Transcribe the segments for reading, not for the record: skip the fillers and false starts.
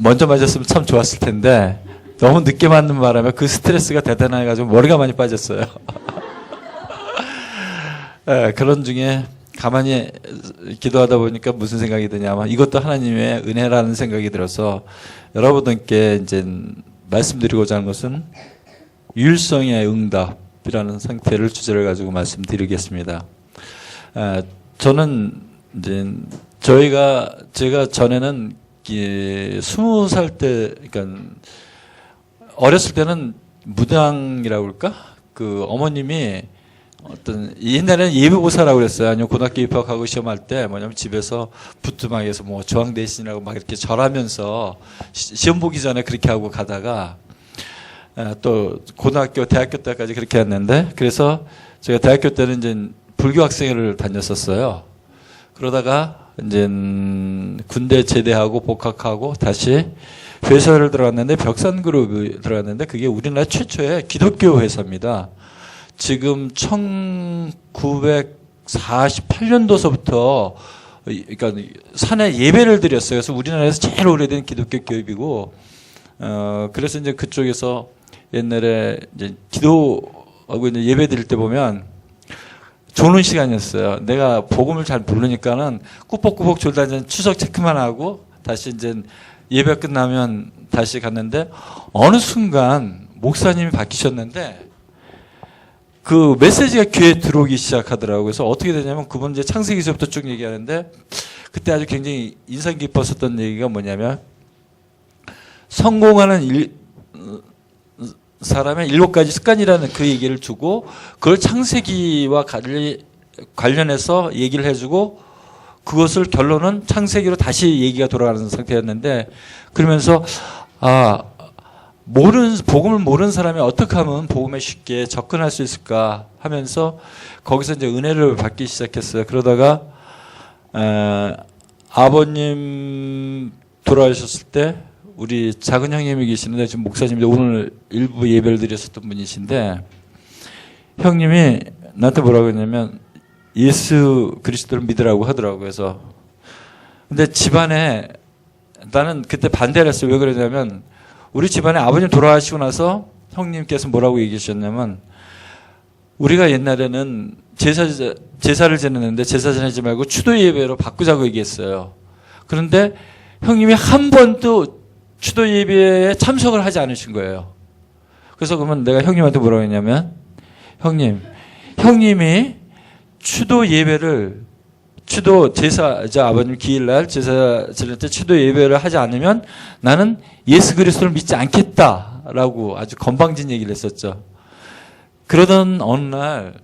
먼저 맞았으면 참 좋았을 텐데 너무 늦게 맞는 바람에 그 스트레스가 대단해가지고 머리가 많이 빠졌어요. 예, 그런 중에 가만히 기도하다 보니까 무슨 생각이 드냐면 이것도 하나님의 은혜라는 생각이 들어서 여러분들께 이제 말씀드리고자 하는 것은 유일성의 응답이라는 상태를 주제를 가지고 말씀드리겠습니다. 저는 이제 제가 전에는 20살 때, 그러니까 어렸을 때는 무당이라고 할까? 그 어머님이 어떤 옛날에는 예비고사라고 그랬어요. 아니면 고등학교 입학하고 시험할 때 뭐냐면 집에서 부뚜막에서 뭐 저항 대신이라고 막 이렇게 절하면서 시험 보기 전에 그렇게 하고 가다가 또 고등학교, 대학교 때까지 그렇게 했는데 그래서 제가 대학교 때는 이제 불교 학생회를 다녔었어요. 그러다가 이제 군대 제대하고 복학하고 다시 회사를 들어갔는데 벽산그룹이 들어갔는데 그게 우리나라 최초의 기독교 회사입니다. 지금 1948년도서부터 그러니까 산에 예배를 드렸어요. 그래서 우리나라에서 제일 오래된 기독교 교회이고 그래서 이제 그쪽에서 옛날에 이제 기도하고 이제 예배 드릴 때 보면 조는 시간이었어요. 내가 복음을 잘 모르니까는 꾸벅꾸벅 졸다 이제 추석 체크만 하고 다시 이제 예배 끝나면 다시 갔는데 어느 순간 목사님이 바뀌셨는데 그 메시지가 귀에 들어오기 시작하더라고요. 그래서 어떻게 되냐면 그분 이제 창세기서부터 쭉 얘기하는데 그때 아주 굉장히 인상 깊었었던 얘기가 뭐냐면 성공하는 사람의 7가지 습관이라는 그 얘기를 주고 그걸 창세기와 관련해서 얘기를 해주고 그것을 결론은 창세기로 다시 얘기가 돌아가는 상태였는데 그러면서 복음을 모르는 사람이 어떻게 하면 복음에 쉽게 접근할 수 있을까 하면서 거기서 이제 은혜를 받기 시작했어요. 그러다가 아버님 돌아가셨을 때 우리 작은 형님이 계시는데 지금 목사님인데 오늘 일부 예배를 드렸었던 분이신데 형님이 나한테 뭐라고 했냐면 예수 그리스도를 믿으라고 하더라고요. 그래서 근데 집안에 나는 그때 반대를 했어요. 왜 그러냐면 우리 집안에 아버님 돌아가시고 나서 형님께서 뭐라고 얘기하셨냐면 우리가 옛날에는 제사를 지냈는데 제사 지내지 말고 추도 예배로 바꾸자고 얘기했어요. 그런데 형님이 한 번도 추도 예배에 참석을 하지 않으신 거예요. 그래서 그러면 내가 형님한테 뭐라고 했냐면 형님이 추도 예배를 추도 제사 아버님 기일날 제사 지낼 때 추도 예배를 하지 않으면 나는 예수 그리스도를 믿지 않겠다라고 아주 건방진 얘기를 했었죠. 그러던 어느 날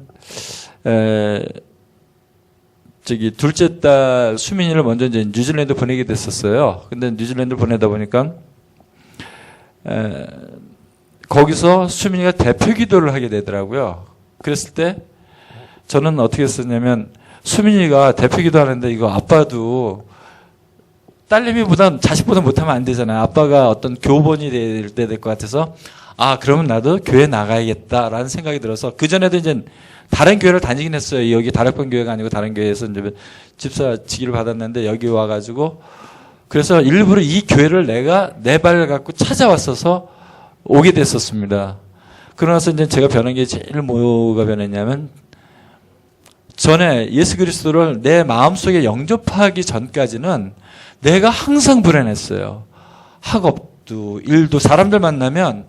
둘째 딸 수민이를 먼저 이제 뉴질랜드 보내게 됐었어요. 근데 뉴질랜드 보내다 보니까 거기서 수민이가 대표 기도를 하게 되더라고요. 그랬을 때 저는 어떻게 했었냐면 수민이가 대표 기도하는데 이거 아빠도 딸내미보단 자식보다 못하면 안 되잖아요. 아빠가 어떤 교본이 될 때 될 것 같아서 그러면 나도 교회 나가야겠다라는 생각이 들어서 그전에도 이제 다른 교회를 다니긴 했어요. 여기 다락방 교회가 아니고 다른 교회에서 이제 집사 직위를 받았는데 여기 와가지고 그래서 일부러 이 교회를 내가 내 발을 갖고 찾아왔어서 오게 됐었습니다. 그러나서 이제 제가 변한 게 제일 뭐가 변했냐면 전에 예수 그리스도를 내 마음속에 영접하기 전까지는 내가 항상 불안했어요. 학업도 일도 사람들 만나면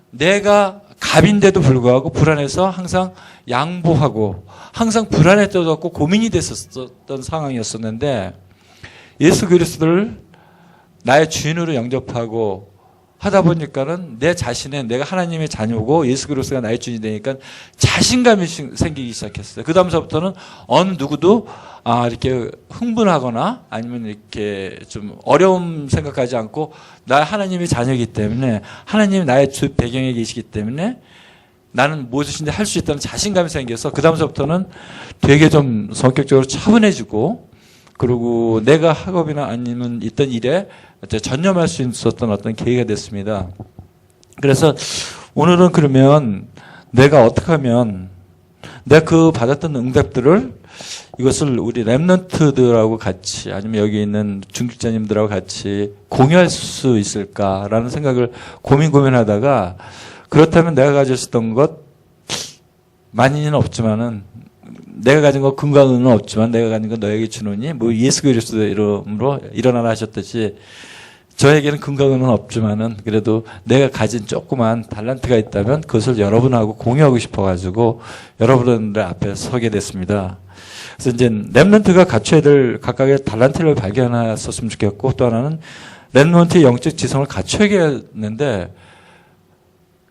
내가 갑인데도 불구하고 불안해서 항상 양보하고 항상 불안했던 고민이 됐었던 상황이었었는데 예수 그리스도를 나의 주인으로 영접하고 하다 보니까는 내 자신은 내가 하나님의 자녀고 예수 그리스도가 나의 주인이 되니까 자신감이 생기기 시작했어요. 그 다음서부터는 어느 누구도 이렇게 흥분하거나 아니면 이렇게 좀 어려움 생각하지 않고 나 하나님의 자녀이기 때문에 하나님이 나의 주 배경에 계시기 때문에 나는 무엇이든지 할 수 있다는 자신감이 생겨서 그 다음서부터는 되게 좀 성격적으로 차분해지고 그리고 내가 학업이나 아니면 있던 일에 전념할 수 있었던 어떤 계기가 됐습니다. 그래서 오늘은 그러면 내가 어떻게 하면 내가 그 받았던 응답들을 이것을 우리 랩런트들하고 같이 아니면 여기 있는 중직자님들하고 같이 공유할 수 있을까라는 생각을 고민하다가 그렇다면 내가 가졌었던 것 많이는 없지만은 내가 가진 것 근거는 없지만 내가 가진 것 너에게 주노니 뭐 예수 그리스도의 이름으로 일어나라 하셨듯이 저에게는 근거는 없지만은 그래도 내가 가진 조그만 달란트가 있다면 그것을 여러분하고 공유하고 싶어가지고 여러분들 앞에 서게 됐습니다. 그래서 이제 랩런트가 갖춰야 될 각각의 달란트를 발견했었으면 좋겠고 또 하나는 랩런트의 영적 지성을 갖춰야겠는데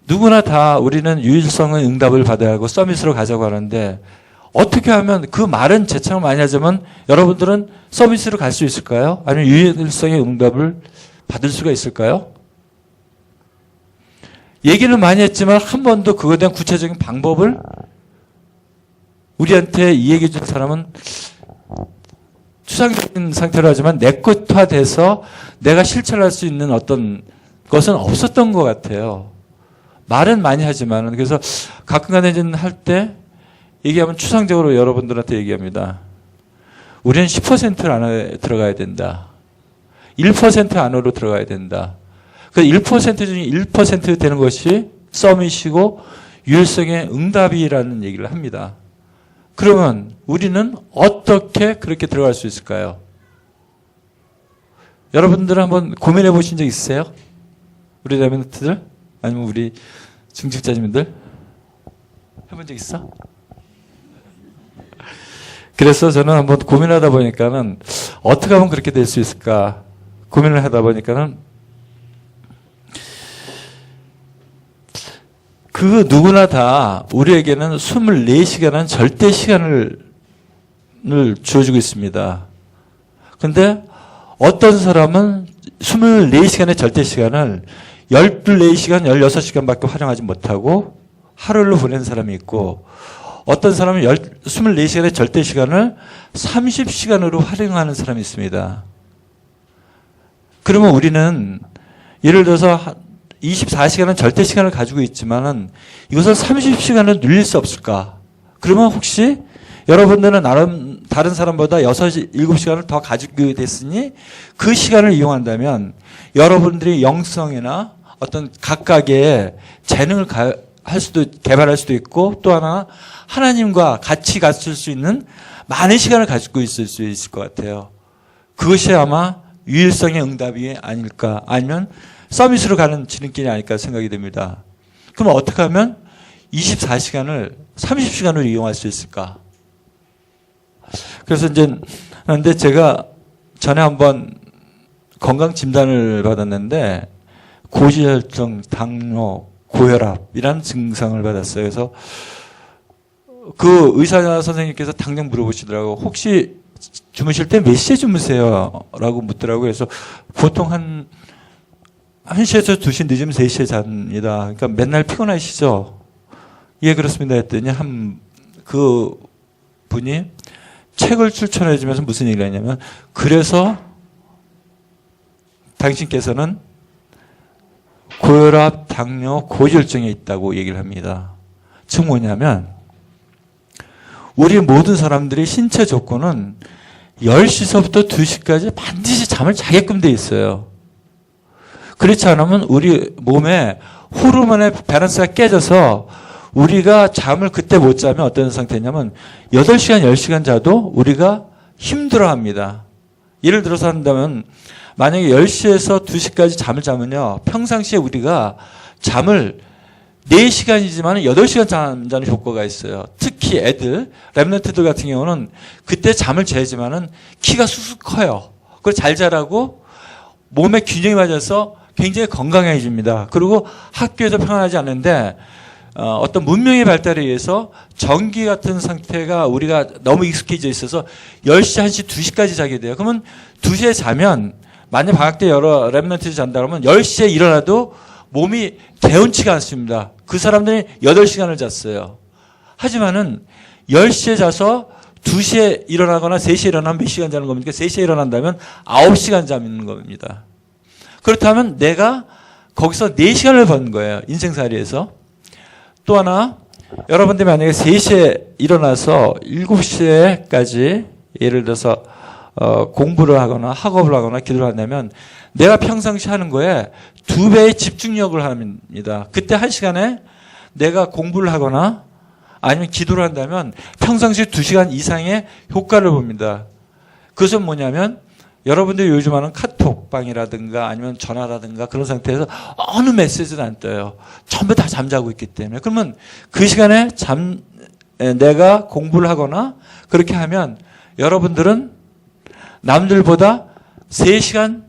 누구나 다 우리는 유일성의 응답을 받아야 하고 서밋으로 가자고 하는데 어떻게 하면 그 말은 재창을 많이 하지만 여러분들은 서밋으로 갈 수 있을까요? 아니면 유일성의 응답을 받을 수가 있을까요? 얘기를 많이 했지만 한 번도 그거에 대한 구체적인 방법을 우리한테 이야기해 준 사람은 추상적인 상태로 하지만 내것화돼서 내가 실천할 수 있는 어떤 것은 없었던 것 같아요. 말은 많이 하지만 그래서 가끔가다 할 때 얘기하면 추상적으로 여러분들한테 얘기합니다. 우리는 10% 안에 들어가야 된다. 1% 안으로 들어가야 된다. 그 1% 중에 1% 되는 것이 서밋이고 유일성의 응답이라는 얘기를 합니다. 그러면 우리는 어떻게 그렇게 들어갈 수 있을까요? 여러분들은 한번 고민해 보신 적 있으세요? 우리 랩런트들? 아니면 우리 중직자님들? 해본 적 있어? 그래서 저는 한번 고민하다 보니까는 어떻게 하면 그렇게 될 수 있을까 고민을 하다 보니까는 그 누구나 다 우리에게는 24시간은 절대 시간을 주어주고 있습니다. 근데 어떤 사람은 24시간의 절대 시간을 14시간, 16시간밖에 활용하지 못하고 하루를 보내는 사람이 있고 어떤 사람은 24시간의 절대 시간을 30시간으로 활용하는 사람이 있습니다. 그러면 우리는 예를 들어서 24시간은 절대 시간을 가지고 있지만은 이것을 30시간을 늘릴 수 없을까? 그러면 혹시 여러분들은 나름 다른 사람보다 7시간을 더 가지고 됐으니 그 시간을 이용한다면 여러분들이 영성이나 어떤 각각의 재능을 개발할 수도 있고 또 하나 하나님과 같이 갔을 수 있는 많은 시간을 가지고 있을 수 있을 것 같아요. 그것이 아마 유일성의 응답이 아닐까 아니면 서밋으로 가는 지름길이 아닐까 생각이 됩니다. 그럼 어떻게 하면 24시간을 30시간으로 이용할 수 있을까? 그래서 근데 제가 전에 한번 건강 진단을 받았는데 고지혈증, 당뇨, 고혈압이라는 증상을 받았어요. 그래서 그 의사 선생님께서 당장 물어보시더라고요. 혹시 주무실 때 몇 시에 주무세요? 라고 묻더라고요. 그래서 보통 한 1시에서 2시 늦으면 3시에 잡니다. 그러니까 맨날 피곤하시죠? 예, 그렇습니다. 했더니 그 분이 책을 추천해 주면서 무슨 얘기를 했냐면 그래서 당신께서는 고혈압, 당뇨, 고지혈증에 있다고 얘기를 합니다. 즉 뭐냐면 우리 모든 사람들의 신체 조건은 10시서부터 2시까지 반드시 잠을 자게끔 돼 있어요. 그렇지 않으면 우리 몸에 호르몬의 밸런스가 깨져서 우리가 잠을 그때 못 자면 어떤 상태냐면 8시간, 10시간 자도 우리가 힘들어합니다. 예를 들어서 한다면 만약에 10시에서 2시까지 잠을 자면요. 평상시에 우리가 잠을 4시간이지만 8시간 잠자는 효과가 있어요. 특히 애들, 랩런트들 같은 경우는 그때 잠을 재지만은 키가 쑥쑥 커요. 그걸 잘 자라고 몸의 균형이 맞아서 굉장히 건강해집니다. 그리고 학교에서 평안하지 않는데 어떤 문명의 발달에 의해서 전기 같은 상태가 우리가 너무 익숙해져 있어서 10시, 1시, 2시까지 자게 돼요. 그러면 2시에 자면 만약 방학 때 여러 랩런트들이 잔다 그러면 10시에 일어나도 몸이 개운치가 않습니다. 그 사람들이 8시간을 잤어요. 하지만은 10시에 자서 2시에 일어나거나 3시에 일어나면 몇 시간 자는 겁니까? 3시에 일어난다면 9시간 자는 겁니다. 그렇다면 내가 거기서 4시간을 버는 거예요. 인생살이에서. 또 하나 여러분들이 만약에 3시에 일어나서 7시에까지 예를 들어서 공부를 하거나 학업을 하거나 기도를 한다면 내가 평상시 하는 거에 2배의 집중력을 합니다. 그때 1시간에 내가 공부를 하거나 아니면 기도를 한다면 평상시 2시간 이상의 효과를 봅니다. 그것은 뭐냐면 여러분들이 요즘 하는 카톡방이라든가 아니면 전화라든가 그런 상태에서 어느 메시지도 안 떠요. 전부 다 잠자고 있기 때문에. 그러면 그 시간에 내가 공부를 하거나 그렇게 하면 여러분들은 남들보다 3시간에서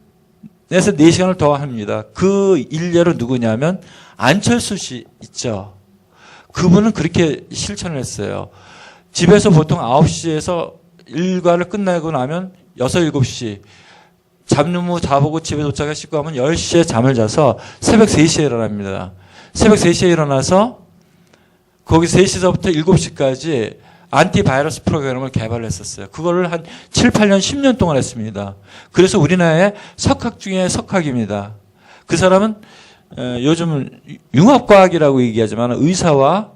4시간을 더 합니다. 그 일례로 누구냐면 안철수 씨 있죠. 그분은 그렇게 실천을 했어요. 집에서 보통 9시에서 일과를 끝나고 나면 6, 7시 잡무무 자보고 집에 도착해 씻고 하면 10시에 잠을 자서 새벽 3시에 일어납니다. 새벽 3시에 일어나서 거기 3시서부터 7시까지 안티바이러스 프로그램을 개발했었어요. 그거를 한 7, 8년, 10년 동안 했습니다. 그래서 우리나라의 석학 중에 석학입니다. 그 사람은 요즘 융합과학이라고 얘기하지만 의사와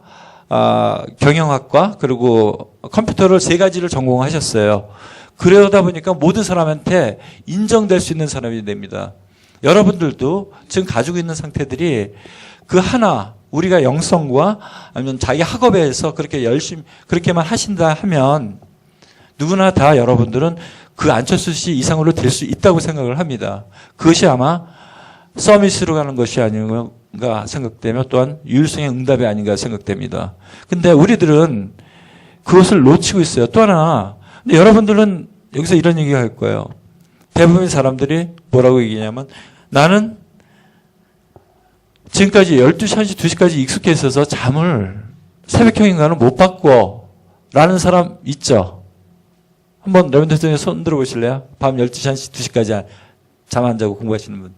경영학과 그리고 컴퓨터를 3가지를 전공하셨어요. 그러다 보니까 모든 사람한테 인정될 수 있는 사람이 됩니다. 여러분들도 지금 가지고 있는 상태들이 그 하나 우리가 영성과 아니면 자기 학업에서 그렇게 열심히 그렇게만 하신다 하면 누구나 다 여러분들은 그 안철수 씨 이상으로 될 수 있다고 생각을 합니다. 그것이 아마 서밋으로 가는 것이 아닌가 생각되며 또한 유일성의 응답이 아닌가 생각됩니다. 근데 우리들은 그것을 놓치고 있어요. 또 하나, 근데 여러분들은 여기서 이런 얘기 할 거예요. 대부분의 사람들이 뭐라고 얘기냐면 나는 지금까지 12시, 1시, 2시까지 익숙해 있어서 잠을 새벽형 인간은 못 바꿔 라는 사람 있죠. 한번 여러분들 중에 손 들어보실래요? 밤 12시, 1시, 2시까지 잠 안 자고 공부하시는 분.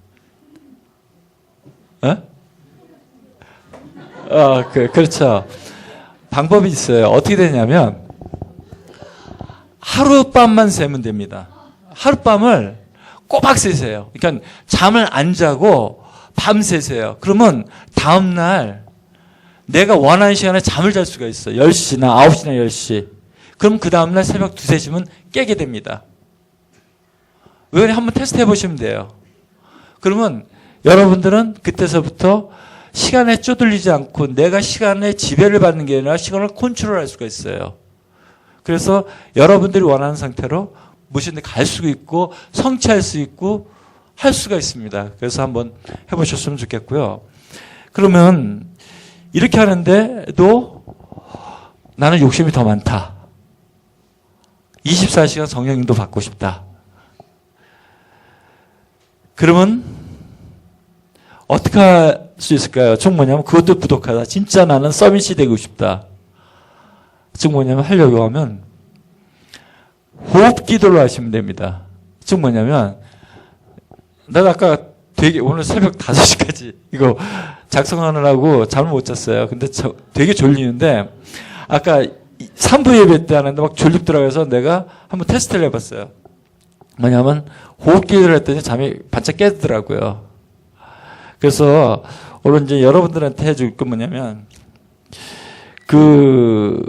그렇죠. 방법이 있어요. 어떻게 되냐면 하룻밤만 새면 됩니다. 하룻밤을 꼬박 새세요. 그러니까 잠을 안 자고 밤 새세요. 그러면 다음날 내가 원하는 시간에 잠을 잘 수가 있어요. 10시나 9시나 10시. 그럼 그 다음날 새벽 2, 3시면 깨게 됩니다. 왜 그래? 한번 테스트 해보시면 돼요. 그러면 여러분들은 그때서부터 시간에 쪼들리지 않고 내가 시간에 지배를 받는 게 아니라 시간을 컨트롤할 수가 있어요. 그래서 여러분들이 원하는 상태로 무슨 데 갈 수 있고 성취할 수 있고 할 수가 있습니다. 그래서 한번 해보셨으면 좋겠고요. 그러면 이렇게 하는데도 나는 욕심이 더 많다. 24시간 성령님도 받고 싶다. 그러면 어떻게 할 수 있을까요? 즉 뭐냐면 그것도 부족하다. 진짜 나는 서밋이 되고 싶다. 즉 뭐냐면 하려고 하면 호흡 기도를 하시면 됩니다. 즉 뭐냐면 내가 아까 되게 오늘 새벽 5시까지 이거 작성하느라고 잠을 못 잤어요. 근데 되게 졸리는데 아까 3부 예배 때 하는데 막 졸립 들어가서 내가 한번 테스트를 해봤어요. 뭐냐면 호흡 기도를 했더니 잠이 반짝 깨더라고요. 그래서 오늘 이제 여러분들한테 해줄 건 뭐냐면 그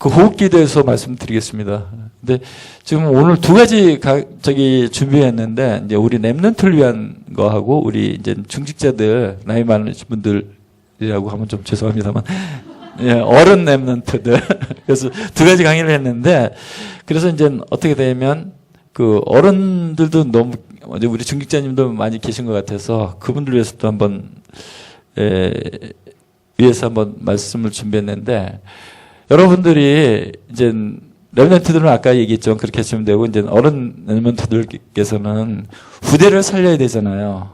호흡기에 대해서 말씀드리겠습니다. 근데 지금 오늘 2가지 준비했는데 이제 우리 랩런트를 위한 거하고 우리 이제 중직자들 나이 많으신 분들이라고 하면 좀 죄송합니다만 예, 어른 랩런트들 그래서 2가지 강의를 했는데 그래서 이제 어떻게 되면 그 어른들도 너무 우리 중직자님도 많이 계신 것 같아서 그분들 위해서도 한번 위해서 한번 말씀을 준비했는데 여러분들이 이제 랩런트들은 아까 얘기했지만 그렇게 하시면 되고 이제 어른 랩런트들께서는 후대를 살려야 되잖아요.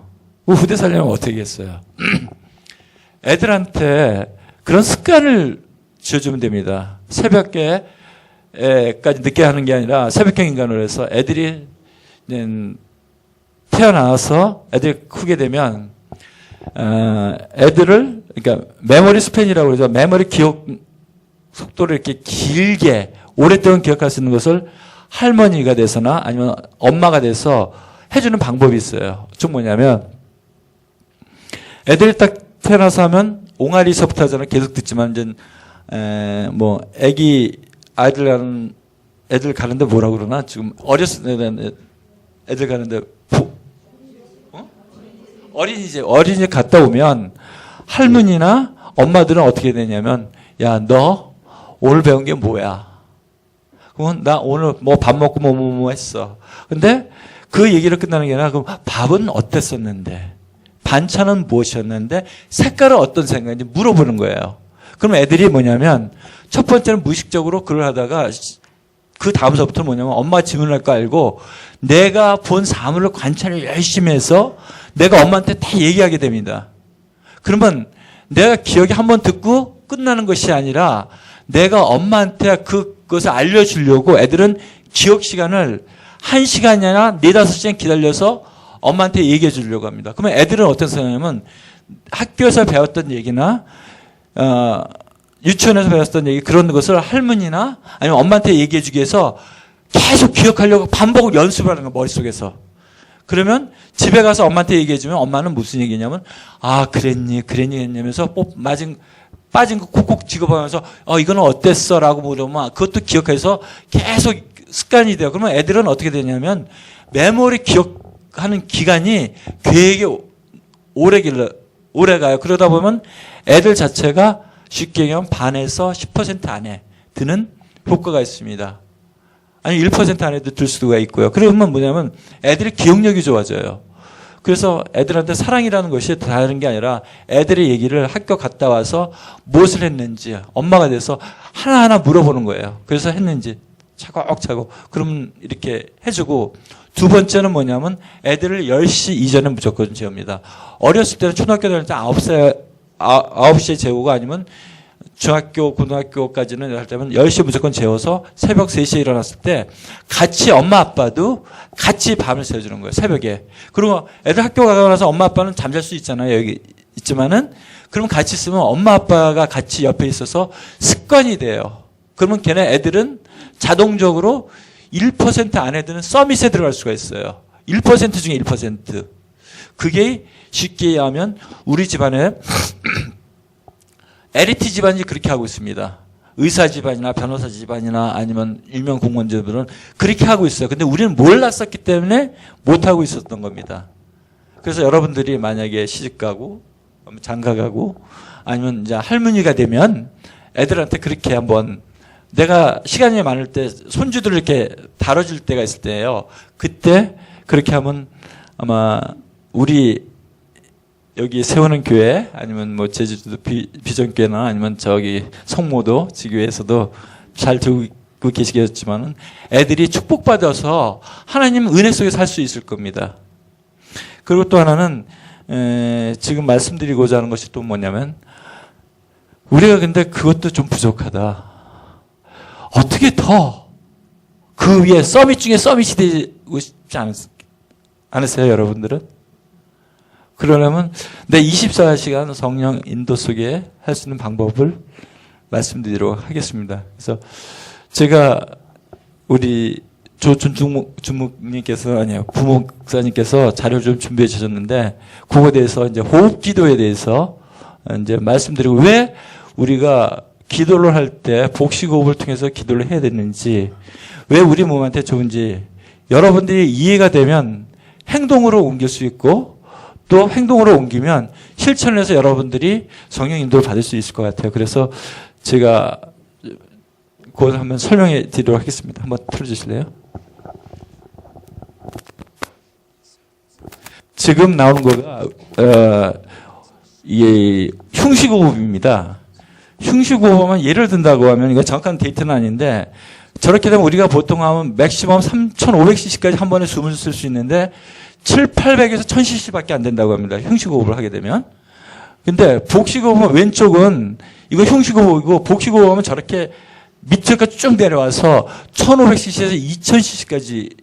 그 후대 살려면 어떻게 했어요? 애들한테 그런 습관을 지어주면 됩니다. 새벽에까지 늦게 하는 게 아니라 새벽형 인간으로 해서 애들이 태어나서 애들이 크게 되면 애들을 그러니까 메모리 스팬이라고 해서 메모리 기억 속도를 이렇게 길게 오랫동안 기억할 수 있는 것을 할머니가 돼서나 아니면 엄마가 돼서 해주는 방법이 있어요. 즉 뭐냐면 애들이 딱 태어나서 하면 옹알이서부터 하잖아. 계속 듣지만 이제 뭐 애들 가는데 뭐라 그러나 지금 어렸을 때 애들 가는데 어린이집 갔다 오면 할머니나 엄마들은 어떻게 되냐면 야, 너 오늘 배운 게 뭐야? 그러면 나 오늘 뭐 밥 먹고 뭐 했어. 근데 그 얘기를 끝나는 게 아니라 그럼 밥은 어땠었는데? 반찬은 무엇이었는데? 색깔은 어떤 생각인지 물어보는 거예요. 그럼 애들이 뭐냐면 첫 번째는 무의식적으로 그걸 하다가 그 다음서부터 뭐냐면 엄마가 질문할 거 알고 내가 본 사물을 관찰을 열심히 해서 내가 엄마한테 다 얘기하게 됩니다. 그러면 내가 기억이 한번 듣고 끝나는 것이 아니라 내가 엄마한테 그것을 알려주려고 애들은 기억 시간을 1시간이 아니라 4, 5시간 기다려서 엄마한테 얘기해 주려고 합니다. 그러면 애들은 어떤 생각이냐면 학교에서 배웠던 얘기나 유치원에서 배웠던 얘기 그런 것을 할머니나 아니면 엄마한테 얘기해 주기 위해서 계속 기억하려고 반복을 연습을 하는 거예요. 머릿속에서. 그러면 집에 가서 엄마한테 얘기해 주면 엄마는 무슨 얘기냐면 아 그랬니 했냐면서 빠진 거 콕콕 집어보면서 이거는 어땠어? 라고 물으면 그것도 기억해서 계속 습관이 돼요. 그러면 애들은 어떻게 되냐면 메모리 기억하는 기간이 되게 오래 가요. 그러다 보면 애들 자체가 쉽게 얘기하면 반에서 10% 안에 드는 효과가 있습니다. 아니 1% 안에도 들 수가 있고요. 그러면 뭐냐면 애들의 기억력이 좋아져요. 그래서 애들한테 사랑이라는 것이 다른 게 아니라 애들의 얘기를 학교 갔다 와서 무엇을 했는지 엄마가 돼서 하나하나 물어보는 거예요. 그래서 했는지 차곡차곡 그럼 이렇게 해주고 두 번째는 뭐냐면 애들을 10시 이전에 무조건 재웁니다. 어렸을 때는 초등학교 다닐 때 9시에 재우고 아니면 중학교, 고등학교까지는 할 때면 10시에 무조건 재워서 새벽 3시에 일어났을 때 같이 엄마 아빠도 같이 밤을 새워주는 거예요. 새벽에. 그리고 애들 학교 가고 나서 엄마 아빠는 잠잘 수 있잖아요. 여기 있지만은 그럼 같이 있으면 엄마 아빠가 같이 옆에 있어서 습관이 돼요. 그러면 걔네 애들은 자동적으로 1% 안에 드는 서밋에 들어갈 수가 있어요. 1% 중에 1%. 그게 쉽게 얘기하면 우리 집안에 엘리트 집안이 그렇게 하고 있습니다. 의사 집안이나 변호사 집안이나 아니면 일명 공무원들은 그렇게 하고 있어요. 근데 우리는 몰랐었기 때문에 못하고 있었던 겁니다. 그래서 여러분들이 만약에 시집가고 장가가고 아니면 이제 할머니가 되면 애들한테 그렇게 한번 내가 시간이 많을 때 손주들을 이렇게 다뤄줄 때가 있을 때예요. 그때 그렇게 하면 아마 우리 여기 세우는 교회 아니면 뭐 제주도 비전교회나 아니면 저기 성모도 지교회에서도 잘 듣고 계시겠지만은 애들이 축복받아서 하나님 은혜 속에 살 수 있을 겁니다. 그리고 또 하나는 지금 말씀드리고자 하는 것이 또 뭐냐면 우리가 근데 그것도 좀 부족하다. 어떻게 더 그 위에 서밋 중에 서밋이 되고 싶지 않으세요, 여러분들은? 그러려면 내 24시간 성령 인도 속에 할 수 있는 방법을 말씀드리도록 하겠습니다. 그래서 제가 우리 주목님께서 아니요 부목사님께서 자료를 좀 준비해 주셨는데 그거에 대해서 이제 호흡 기도에 대해서 이제 말씀드리고 왜 우리가 기도를 할 때 복식호흡을 통해서 기도를 해야 되는지 왜 우리 몸한테 좋은지 여러분들이 이해가 되면 행동으로 옮길 수 있고 또 행동으로 옮기면 실천을 해서 여러분들이 성령 인도를 받을 수 있을 것 같아요. 그래서 제가 그걸 한번 설명해 드리도록 하겠습니다. 한번 틀어주실래요? 지금 나오는 거가 이게 흉식호흡입니다. 흉식호흡하면 예를 든다고 하면 이거 정확한 데이터는 아닌데 저렇게 되면 우리가 보통 하면 맥시멈 3,500cc까지 한 번에 숨을 쓸 수 있는데 7,800에서 1,000cc밖에 안 된다고 합니다. 흉식호흡을 하게 되면. 근데 복식호흡은 왼쪽은 이거 흉식호흡이고 복식호흡하면 저렇게 밑에까지 쭉 내려와서 1,500cc에서 2,000cc까지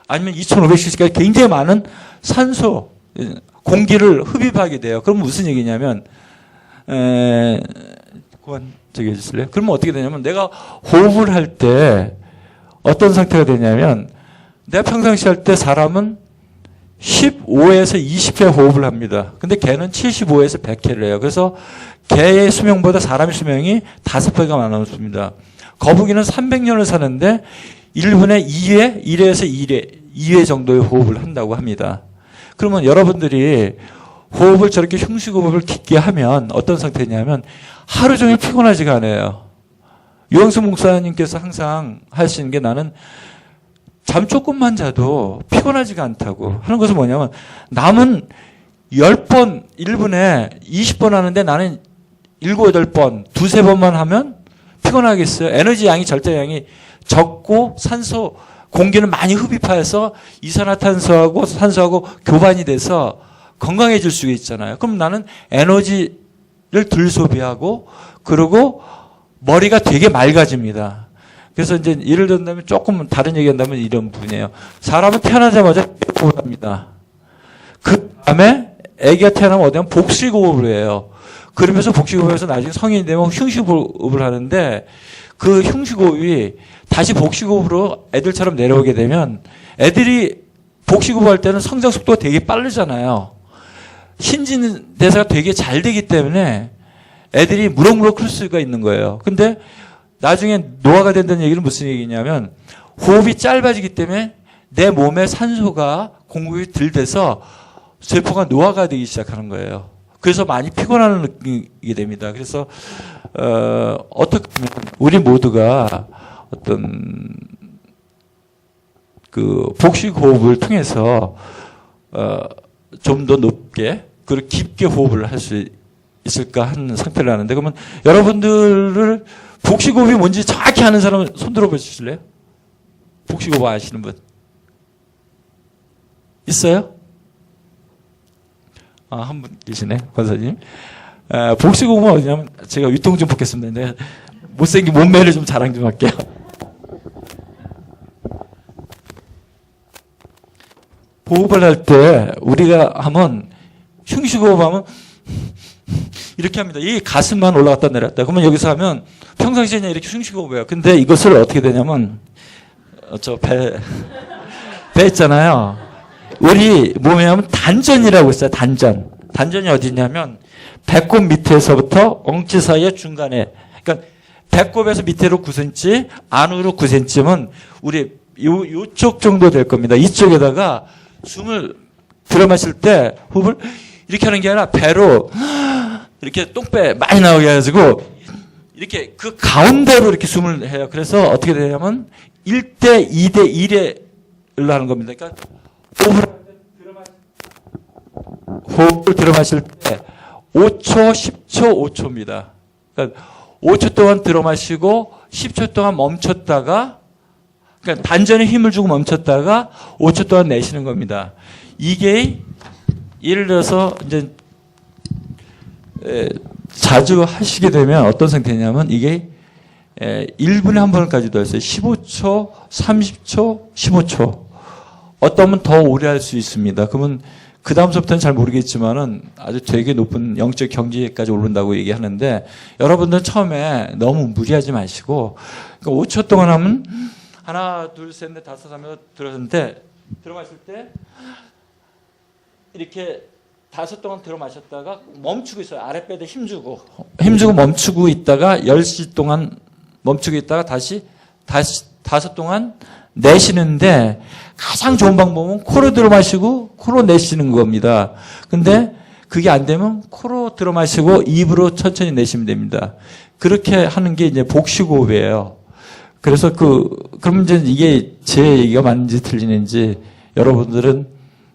아니면 2,500cc까지 굉장히 많은 산소, 공기를 흡입하게 돼요. 그럼 무슨 얘기냐면 그만 저기 해주실래요? 그러면 어떻게 되냐면 내가 호흡을 할 때 어떤 상태가 되냐면 내가 평상시 할 때 사람은 15에서 20회 호흡을 합니다. 근데 개는 75에서 100회를 해요. 그래서 개의 수명보다 사람의 수명이 5배가 많습니다. 거북이는 300년을 사는데 1분에 2회, 1회에서 2회 정도의 호흡을 한다고 합니다. 그러면 여러분들이 호흡을 저렇게 흉식호흡을 깊게 하면 어떤 상태냐면 하루 종일 피곤하지가 않아요. 유영수 목사님께서 항상 하시는 게 나는 잠 조금만 자도 피곤하지가 않다고 하는 것은 뭐냐면 남은 10번 1분에 20번 하는데 나는 7, 8번, 2, 3번만 하면 피곤하겠어요. 에너지 양이 절대량이 적고 산소 공기는 많이 흡입하여서 이산화탄소하고 산소하고 교반이 돼서 건강해질 수 있잖아요. 그럼 나는 에너지를 덜 소비하고 그리고 머리가 되게 맑아집니다. 그래서 이제 예를 든다면 조금 다른 얘기 한다면 이런 부분이에요. 사람은 태어나자마자 호흡을 합니다. 그 다음에 아기가 태어나면 어디면 복식호흡을 해요. 그러면서 복식호흡에서 나중에 성인이 되면 흉식호흡을 하는데 그 흉식호흡이 다시 복식호흡으로 애들처럼 내려오게 되면 애들이 복식호흡 할 때는 성장 속도가 되게 빠르잖아요. 신진대사가 되게 잘 되기 때문에 애들이 무럭무럭 클 수가 있는 거예요. 근데 나중에 노화가 된다는 얘기는 무슨 얘기냐면 호흡이 짧아지기 때문에 내 몸에 산소가 공급이 덜 돼서 세포가 노화가 되기 시작하는 거예요. 그래서 많이 피곤한 느끼게 됩니다. 그래서 어떻게 보면 우리 모두가 어떤 그 복식 호흡을 통해서 좀 더 높게 그리고 깊게 호흡을 할 수 있을까 하는 상태를 하는데 그러면 여러분들을 복식 호흡이 뭔지 정확히 아는 사람 손 들어 보실래요? 복식 호흡 아시는 분 있어요? 아, 한 분 계시네, 권사님. 복식 호흡은 어디냐면 제가 위통 좀 보겠습니다. 내가 못생긴 몸매를 좀 자랑 좀 할게요. 호흡을 할 때 우리가 하면 흉식 호흡하면 이렇게 합니다. 이 가슴만 올라갔다 내렸다. 그러면 여기서 하면 평상시에는 이렇게 흉식 호흡해요. 근데 이것을 어떻게 되냐면 저 배 있잖아요. 우리 몸에 하면 단전이라고 있어요. 단전. 단전이 어디 있냐면 배꼽 밑에서부터 엉치 사이에 중간에. 그러니까 배꼽에서 밑으로 9cm, 안으로 9cm면 우리 요쪽 정도 될 겁니다. 이쪽에다가 숨을 들어 마실 때 호흡을 이렇게 하는 게 아니라 배로 이렇게 똥배 많이 나오게 해가지고 이렇게 그 가운데로 이렇게 숨을 해요. 그래서 어떻게 되냐면 1대 2대 1에 하는 겁니다. 그러니까 호흡을 들어 마실 때 5초, 10초, 5초입니다. 그러니까 5초 동안 들어 마시고 10초 동안 멈췄다가 그러니까 단전에 힘을 주고 멈췄다가 5초 동안 내쉬는 겁니다. 이게 예를 들어서 이제 자주 하시게 되면 어떤 상태냐면 이게 1분에 한 번까지도 했어요. 15초, 30초, 15초. 어떠면 더 오래 할 수 있습니다. 그러면 그 다음부터는 잘 모르겠지만은 아주 되게 높은 영적 경지까지 오른다고 얘기하는데 여러분들 처음에 너무 무리하지 마시고 그러니까 5초 동안 하면 하나, 둘, 셋, 넷, 다섯 하면 들었는데 들어 마실 때 이렇게 5 동안 들어 마셨다가 멈추고 있어요. 아랫배에 힘주고 멈추고 있다가 10시 동안 멈추고 있다가 다시 5 동안 내쉬는데 가장 좋은 방법은 코로 들어 마시고 코로 내쉬는 겁니다. 근데 그게 안 되면 코로 들어 마시고 입으로 천천히 내쉬면 됩니다. 그렇게 하는 게 이제 복식호흡이에요. 그래서 그럼 이제 이게 제 얘기가 맞는지 틀리는지 여러분들은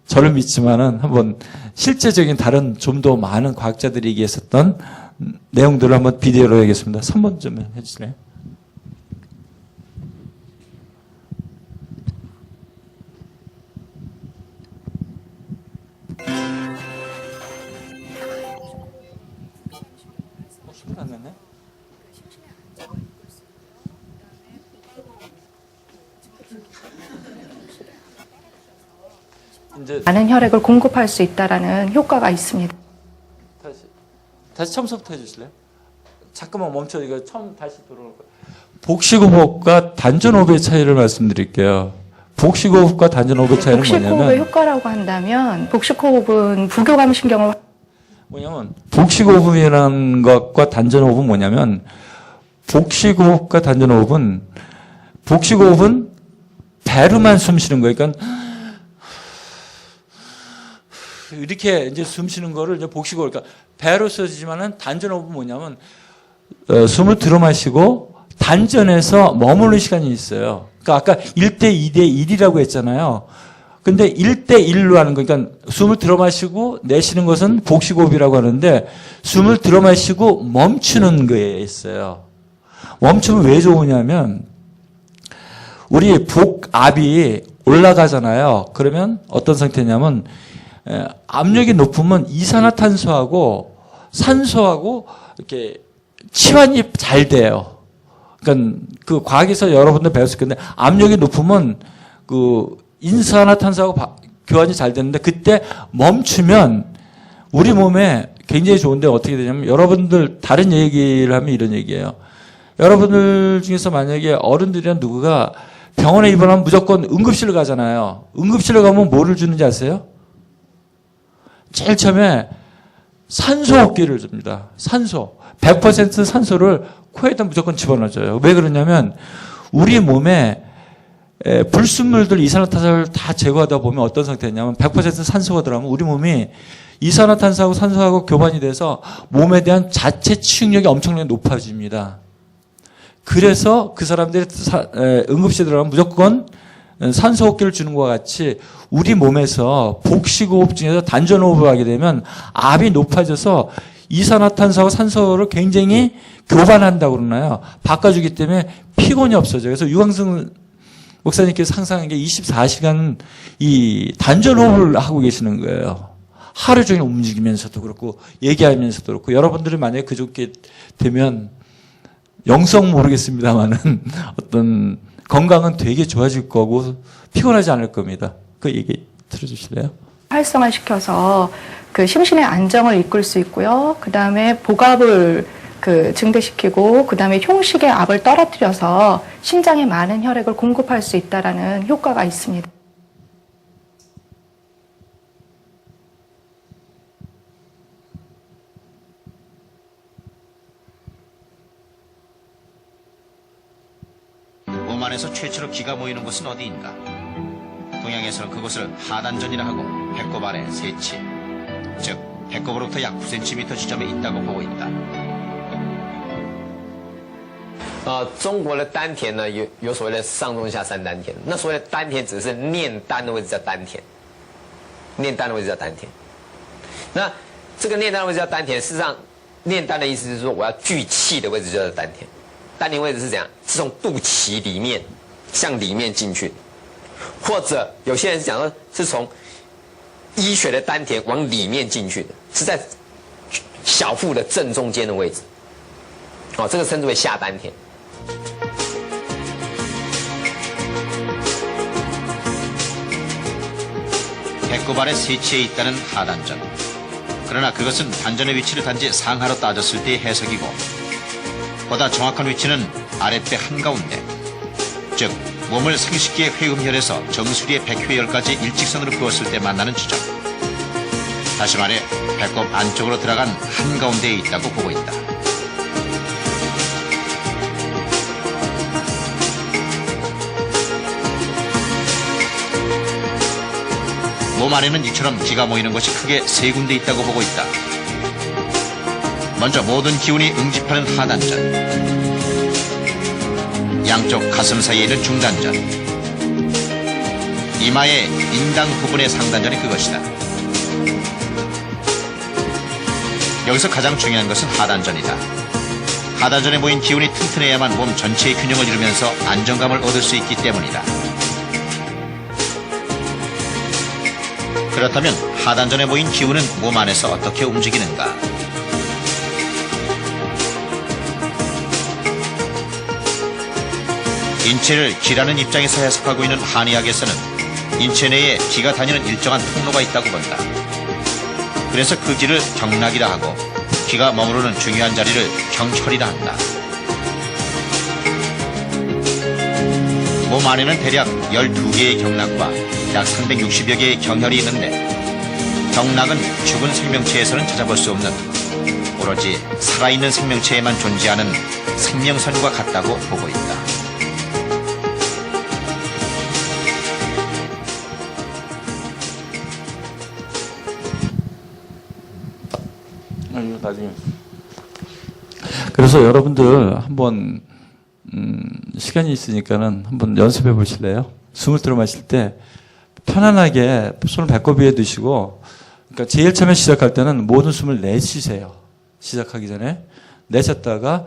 저를 믿지만은 한번 실제적인 다른 좀 더 많은 과학자들이 얘기했었던 내용들을 한번 비디오로 하겠습니다. 3번 좀 해주실래요? 소리 안 났네? 많은 혈액을 공급할 수 있다라는 효과가 있습니다. 다시 처음부터 해주실래요? 잠깐만 멈춰. 이거 처음 다시 들어올 거예요. 복식호흡과 단전호흡의 차이를 말씀드릴게요. 복식호흡과 단전호흡의 차이는 복식호흡의 뭐냐면 효과라고 한다면 복식호흡은 부교감 신경을 복식호흡이라는 것과 단전호흡은 뭐냐면 복식호흡과 단전호흡은 배로만 숨 쉬는 거예요. 그러니까 이렇게 이제 숨 쉬는 거를 이제 복식호흡, 그러니까 배로 써지지만은 단전호흡은 뭐냐면 숨을 들어 마시고 단전에서 머무는 시간이 있어요. 그러니까 아까 1대 2대 1이라고 했잖아요. 근데 1대 1로 하는 거, 그러니까 숨을 들어 마시고 내쉬는 것은 복식호흡이라고 하는데 숨을 들어 마시고 멈추는 거에 있어요. 멈추면 왜 좋으냐면 우리 복압이 올라가잖아요. 그러면 어떤 상태냐면 압력이 높으면 이산화탄소하고 산소하고 이렇게 치환이 잘 돼요. 그러니까 그 과학에서 여러분들 배웠을 건데 압력이 높으면 그 이산화탄소하고 교환이 잘 되는데 그때 멈추면 우리 몸에 굉장히 좋은데 어떻게 되냐면 여러분들 다른 얘기를 하면 이런 얘기예요. 여러분들 중에서 만약에 어른들이나 누구가 병원에 입원하면 무조건 응급실을 가잖아요. 응급실을 가면 뭐를 주는지 아세요? 제일 처음에 산소호흡기를 줍니다. 산소. 100% 산소를 코에다 무조건 집어넣어줘요. 왜 그러냐면 우리 몸에 불순물들 이산화탄소를 다 제거하다 보면 어떤 상태냐면 100% 산소가 들어가면 우리 몸이 이산화탄소하고 산소하고 교반이 돼서 몸에 대한 자체 치유력이 엄청나게 높아집니다. 그래서 그 사람들이 응급실에 들어가면 무조건 산소호흡기를 주는 것과 같이 우리 몸에서 복식호흡 중에서 단전호흡을 하게 되면 압이 높아져서 이산화탄소하고 산소를 굉장히 교반한다고 그러나요. 바꿔주기 때문에 피곤이 없어져요. 그래서 유광승 목사님께서 상상한 게 24시간 이 단전호흡을 하고 계시는 거예요. 하루 종일 움직이면서도 그렇고 얘기하면서도 그렇고 여러분들이 만약에 그저께 되면 영성 모르겠습니다만은 어떤 건강은 되게 좋아질 거고 피곤하지 않을 겁니다. 그 얘기 들어주실래요? 활성화시켜서 그 심신의 안정을 이끌 수 있고요. 그 다음에 복압을 증대시키고 그 다음에 흉식의 압을 떨어뜨려서 심장에 많은 혈액을 공급할 수 있다라는 효과가 있습니다. 몸 안에서 최초로 기가 모이는 곳은 어디인가? 동양에서는 그곳을 하단전이라 하고 배꼽 아래 세치, 즉 배꼽으로부터 약 9cm 지점에 있다고 보고 있다. 中国的丹田呢，有所谓的上中下三丹田。那所谓的丹田，只是念丹的位置叫丹田，念丹的位置叫丹田。那这个念丹的位置叫丹田，事实上念丹的意思是说，我要聚气的位置就叫丹田。丹田位置是怎样？是从肚脐里面向里面进去，或者有些人是讲说是从医学的丹田往里面进去的，是在小腹的正中间的位置。这个称之为下丹田。 배꼽 아래 세치에 있다는 하단전. 그러나 그것은 단전의 위치를 단지 상하로 따졌을 때의 해석이고 보다 정확한 위치는 아랫배 한가운데, 즉 몸을 상식기의 회음혈에서 정수리의 백회혈까지 일직선으로 그었을 때 만나는 지점. 다시 말해 배꼽 안쪽으로 들어간 한가운데에 있다고 보고 있다. 몸 안에는 이처럼 기가 모이는 것이 크게 세 군데 있다고 보고 있다. 먼저 모든 기운이 응집하는 하단전, 양쪽 가슴 사이에 있는 중단전, 이마의 인당 부분의 상단전이 그것이다. 여기서 가장 중요한 것은 하단전이다. 하단전에 모인 기운이 튼튼해야만 몸 전체의 균형을 이루면서 안정감을 얻을 수 있기 때문이다. 그렇다면 하단전에 모인 기운은 몸 안에서 어떻게 움직이는가? 인체를 기라는 입장에서 해석하고 있는 한의학에서는 인체 내에 기가 다니는 일정한 통로가 있다고 본다. 그래서 그 길을 경락이라 하고 기가 머무르는 중요한 자리를 경혈이라 한다. 몸 안에는 대략 12개의 경락과 약 360여 개의 경혈이 있는데 경락은 죽은 생명체에서는 찾아볼 수 없는 오로지 살아있는 생명체에만 존재하는 생명선과 같다고 보고 있다. 이거 나중에. 그래서 여러분들 한번 시간이 있으니까는 한번 연습해 보실래요? 숨을 들어 마실 때 편안하게 손을 배꼽 위에 두시고, 그러니까 제일 처음에 시작할 때는 모든 숨을 내쉬세요. 시작하기 전에 내셨다가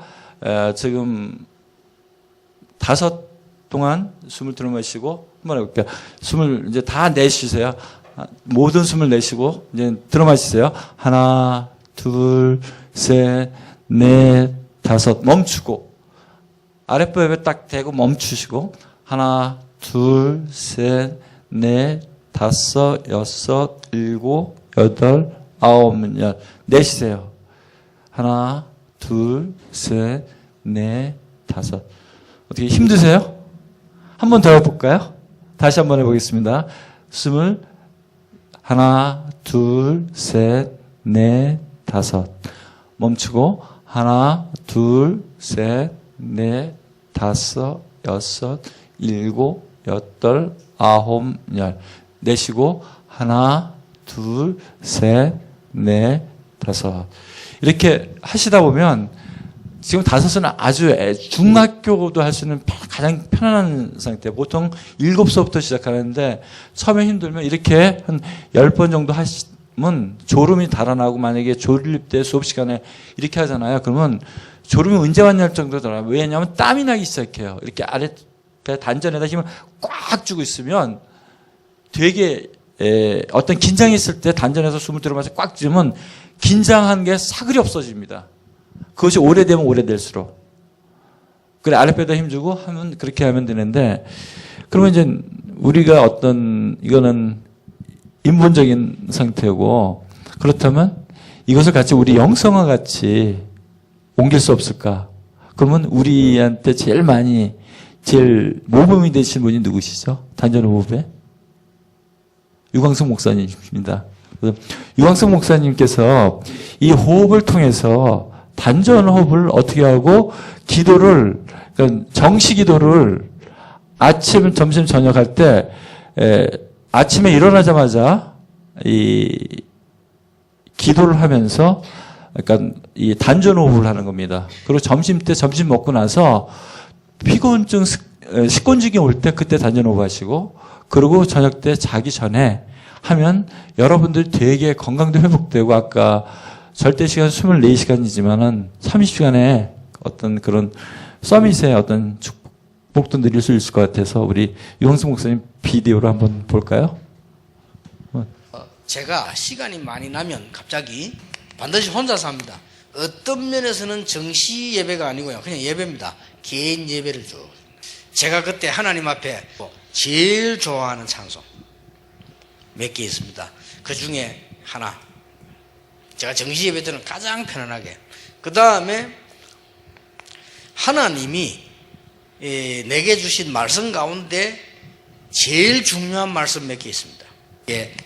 지금 5 동안 숨을 들어 마시고 한번 해볼게요. 숨을 이제 다 내쉬세요. 모든 숨을 내쉬고 이제 들어 마시세요. 하나, 둘, 셋, 넷, 5 멈추고 아랫배에 딱 대고 멈추시고 하나, 둘, 셋, 넷, 5, 6, 7, 8, 9, 10 내쉬세요. 하나, 둘, 셋, 넷, 5. 어떻게 힘드세요? 한 번 더 해볼까요? 다시 한번 해보겠습니다. 숨을 하나, 둘, 셋, 넷, 5 멈추고 하나, 둘, 셋, 넷, 5, 6, 7, 8, 9, 10 내쉬고 하나, 둘, 셋, 넷, 5 이렇게 하시다 보면 지금 5은 아주 중학교도 할 수 있는 가장 편안한 상태. 보통 7서부터 시작하는데 처음에 힘들면 이렇게 한 10번 정도 하시면 졸음이 달아나고, 만약에 조립 때 수업 시간에 이렇게 하잖아요. 그러면 졸음이 언제 왔냐 할 정도로 달아나요. 왜냐하면 땀이 나기 시작해요. 이렇게 아랫배 단전에다 힘을 꽉 주고 있으면 되게 어떤 긴장이 있을 때 단전에서 숨을 들어마셔 꽉 쥐면 긴장한 게 사그리 없어집니다. 그것이 오래되면 오래될수록. 그래, 아랫배에다 힘주고 하면, 그렇게 하면 되는데, 그러면 이제 우리가 어떤, 이거는 인본적인 상태고, 그렇다면 이것을 같이 우리 영성과 같이 옮길 수 없을까? 그러면 우리한테 제일 모범이 되신 분이 누구시죠? 단전호흡에? 유광석 목사님입니다. 유광석 목사님께서 이 호흡을 통해서 단전 호흡을 어떻게 하고 기도를, 그러니까 정시 기도를 아침, 점심, 저녁 할 때 아침에 일어나자마자 이 기도를 하면서, 그러니까 이 단전 호흡을 하는 겁니다. 그리고 점심 때 점심 먹고 나서 피곤증, 식곤증이 올 때 그때 단전 호흡 하시고, 그리고 저녁 때 자기 전에 하면 여러분들 되게 건강도 회복되고, 아까 절대 시간 24시간이지만은 30시간에 어떤 그런 서밋의 어떤 축복도 누릴 수 있을 것 같아서 우리 유광석 목사님 비디오로 한번 볼까요? 제가 시간이 많이 나면 갑자기 반드시 혼자서 합니다. 어떤 면에서는 정시 예배가 아니고요. 그냥 예배입니다. 개인 예배를 줘. 제가 그때 하나님 앞에 제일 좋아하는 찬송 몇 개 있습니다. 그 중에 하나. 제가 정시 예배 때는 가장 편안하게. 그 다음에 하나님이 내게 주신 말씀 가운데 제일 중요한 말씀 몇 개 있습니다.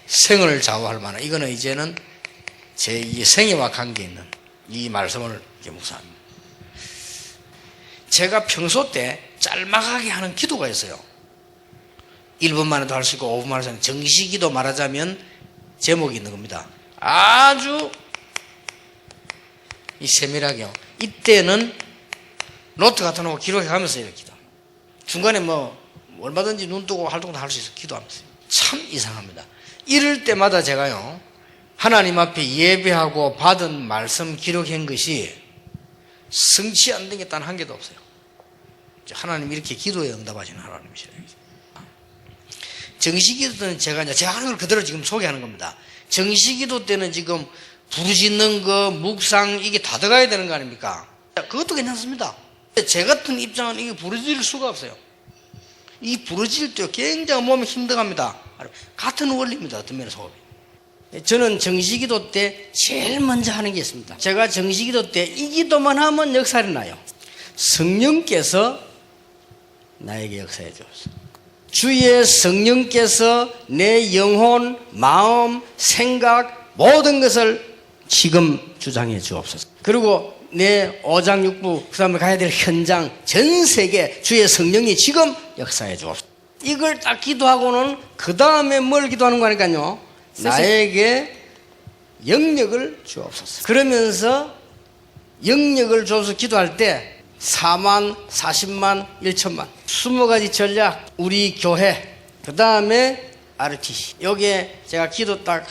생을 좌우할 만한, 이거는 이제는 제 이 생애와 관계 있는 이 말씀을 묵상합니다. 제가 평소 때 짤막하게 하는 기도가 있어요. 1분 만에도 할 수 있고 5분 만에도 정시기도 말하자면 제목이 있는 겁니다. 아주 이 세밀하게요. 이때는 노트 같은 거 기록해가면서 이렇게 기도. 중간에 뭐 얼마든지 눈 뜨고 활동도 할 수 있어. 기도하면서. 참 이상합니다. 이럴 때마다 제가요, 하나님 앞에 예배하고 받은 말씀 기록한 것이 성취 안 된 게 단 한 개도 없어요. 하나님 이렇게 기도에 응답하시는 하나님이시래요. 정시기도 때는 제가 하는 걸 그대로 지금 소개하는 겁니다. 정시기도 때는 지금 부르짖는 거, 묵상, 이게 다 들어가야 되는 거 아닙니까? 그것도 괜찮습니다. 제 같은 입장은 이게 부르짖을 수가 없어요. 이 부르짖을 때 굉장히 몸이 힘들어갑니다. 같은 원리입니다. 어떤 면에서 호흡이. 저는 정시기도 때 제일 먼저 하는 게 있습니다. 제가 정시기도 때 이 기도만 하면 역살이 나요. 성령께서 나에게 역사해 주옵소서. 주의 성령께서 내 영혼, 마음, 생각 모든 것을 지금 주장해 주옵소서. 그리고 내 오장육부 그 다음에 가야 될 현장 전 세계 주의 성령이 지금 역사해 주옵소서. 이걸 딱 기도하고는 그 다음에 뭘 기도하는 거니까요. 나에게 영력을 주옵소서. 그러면서 영력을 주옵소서 기도할 때 4만, 40만, 1천만 20가지 전략 우리 교회 그 다음에 RTC 여기에 제가 기도 딱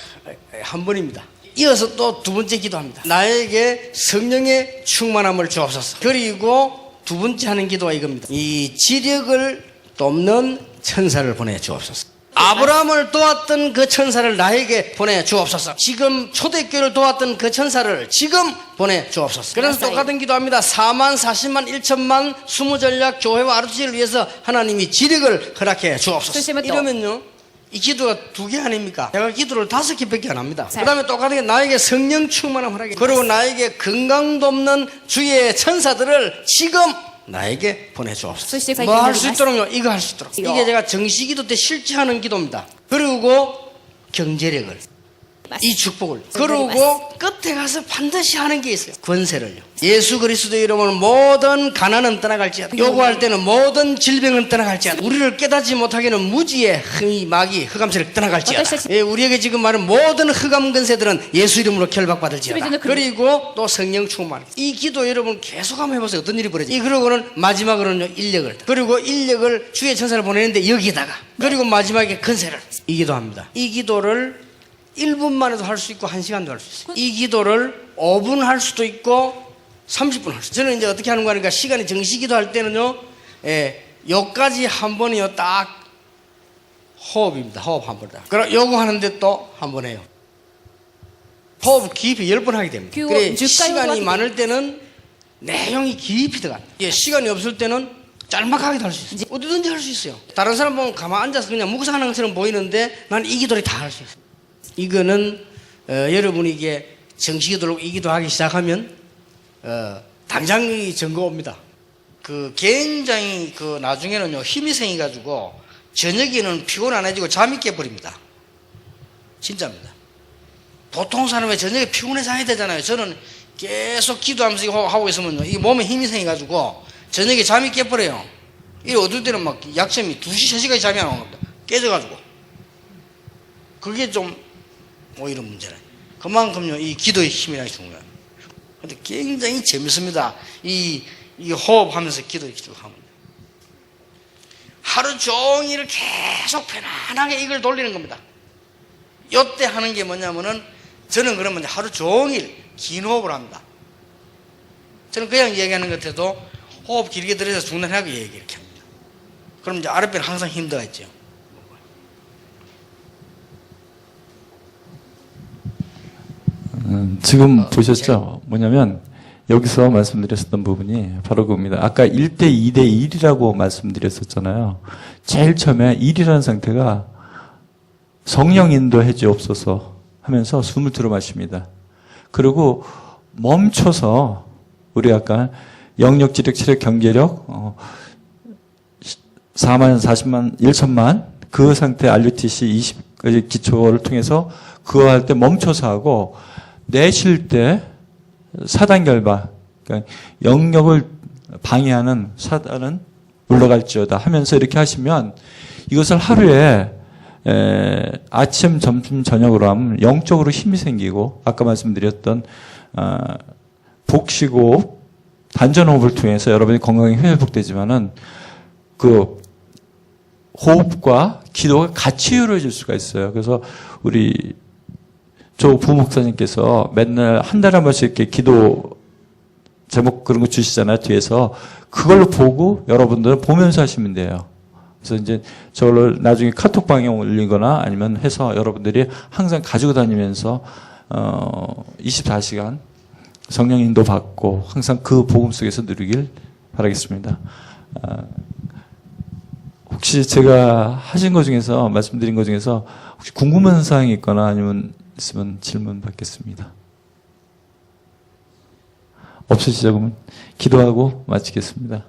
한 번입니다. 이어서 또 두 번째 기도합니다. 나에게 성령의 충만함을 주옵소서. 그리고 두 번째 하는 기도가 이겁니다. 이 지력을 돕는 천사를 보내 주옵소서. 아브라함을 도왔던 그 천사를 나에게 보내 주옵소서. 지금 초대교회를 도왔던 그 천사를 지금 보내 주옵소서. 그래서 똑같은 기도합니다. 4만, 40만, 1천만 20전략 교회와 RTC를 위해서 하나님이 지력을 허락해 주옵소서. 이러면요 이 기도가 2개 아닙니까? 제가 기도를 5개밖에 안 합니다. 그 다음에 똑같은 게 나에게 성령 충만함 허락해 그리고 나에게 건강 돕는 주의 천사들을 지금 나에게 보내주옵소서. 뭐 할 수 있도록요? 이거 할 수 있도록. 이게 제가 정시기도 때 실제 하는 기도입니다. 그리고 경제력을, 이 축복을. 그리고 끝에 가서 반드시 하는 게 있어요. 권세를요. 예수 그리스도의 이름으로 모든 가난은 떠나갈지어다. 요구할 때는 모든 질병은 떠나갈지어다. 우리를 깨닫지 못하게는 무지의 마귀 흑암세력 떠나갈지어다. 예, 우리에게 지금 말하는 모든 흑암 권세들은 예수 이름으로 결박받을지어다. 그리고 또 성령 충만. 이 기도 여러분 계속 한번 해보세요. 어떤 일이 벌어져요. 그러고는 마지막으로는 인력을. 그리고 인력을 주의 천사를 보내는데 여기다가. 그리고 마지막에 권세를. 이 기도합니다. 이 기도를 1분만 해도 할 수 있고 1시간도 할 수 있어요. 이 기도를 5분 할 수도 있고 30분 할 수 있어요. 저는 이제 어떻게 하는 거니까 시간이 정시기도 할 때는요, 요까지 한 번이요, 딱 호흡입니다. 호흡 한 번. 그럼 요거 하는데 또 한 번 해요. 호흡 깊이 10번 하게 됩니다. 그래, 시간이 많을 때는 내용이 깊이 들어가. 예, 시간이 없을 때는 짤막하게도 할 수 있어요. 어디든지 할 수 있어요. 다른 사람 보면 가만 앉아서 그냥 묵상하는 것처럼 보이는데 나는 이 기도를 다 할 수 있어요. 이거는 여러분이 이게 정식이도록 이 기도하기 시작하면 당장이 증거 옵니다. 그 굉장히 그 나중에는요 힘이 생겨가지고 저녁에는 피곤 안 해지고 잠이 깨버립니다. 진짜입니다. 보통 사람이 저녁에 피곤해서 해야 되잖아요. 저는 계속 기도하면서 이거 하고 있으면요 이 몸에 힘이 생겨가지고 저녁에 잠이 깨버려요. 이 어떨 때는 막 약점이 2시, 3시까지 잠이 안 오는 겁니다. 깨져가지고. 그게 좀 오히려 문제라. 그만큼요 이 기도의 힘이라는 게 중요해요. 근데 굉장히 재밌습니다. 이 호흡하면서 기도 하면 하루 종일 계속 편안하게 이걸 돌리는 겁니다. 요때 하는 게 뭐냐면은 저는 그러면 하루 종일 긴 호흡을 합니다. 저는 그냥 얘기하는 것 같아도 호흡 길게 들여서 중단하고 얘기 이렇게 합니다. 그럼 이제 아랫배는 항상 힘들어 있죠. 지금 보셨죠? 뭐냐면 여기서 말씀드렸었던 부분이 바로 그겁니다. 아까 1대 2대 1이라고 말씀드렸었잖아요. 제일 처음에 1이라는 상태가 성령 인도해 주옵소서 하면서 숨을 들어 마십니다. 그리고 멈춰서 우리 아까 영역, 지력, 체력, 경제력 4만, 40만, 1천만 그 상태 RUTC 20가지 기초를 통해서 그거 할 때 멈춰서 하고 내쉴 때 사단 결박, 그러니까 영역을 방해하는 사단은 물러갈지어다 하면서 이렇게 하시면 이것을 하루에 아침, 점심, 저녁으로 하면 영적으로 힘이 생기고 아까 말씀드렸던 복식호흡, 단전호흡을 통해서 여러분이 건강이 회복되지만은 그 호흡과 기도가 같이 이루어질 수가 있어요. 그래서 우리 조 부목사님께서 맨날 한 달에 한 번씩 이렇게 기도 제목 그런 거 주시잖아요, 뒤에서. 그걸로 보고 여러분들은 보면서 하시면 돼요. 그래서 이제 저걸 나중에 카톡방에 올리거나 아니면 해서 여러분들이 항상 가지고 다니면서 24시간 성령 인도 받고 항상 그 복음 속에서 누리길 바라겠습니다. 혹시 제가 하신 것 중에서 말씀드린 것 중에서 혹시 궁금한 사항이 있거나 아니면 있으면 질문 받겠습니다. 없으시죠? 그러면 기도하고 마치겠습니다.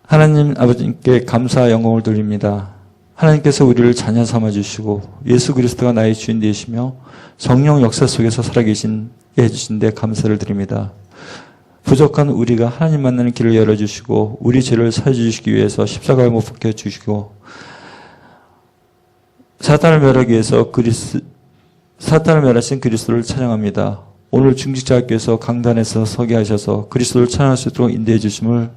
하나님 아버지께 감사 영광을 돌립니다. 하나님께서 우리를 자녀 삼아주시고 예수 그리스도가 나의 주인 되시며 성령 역사 속에서 살아계신 해주신 데 감사를 드립니다. 부족한 우리가 하나님 만나는 길을 열어주시고 우리 죄를 사해 주시기 위해서 십자가에 못 박혀 주시고 사탄을 멸하기 위해서 사탄을 멸하신 그리스도를 찬양합니다. 오늘 중직자께서 강단에서 서게 하셔서 그리스도를 찬양할 수 있도록 인도해 주심을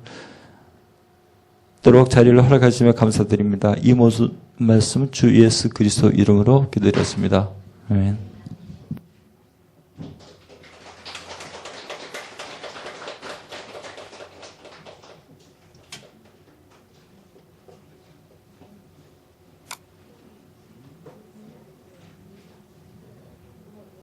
도록 자리를 허락하시며 감사드립니다. 이 모든 말씀 주 예수 그리스도 이름으로 기도드렸습니다. 아멘.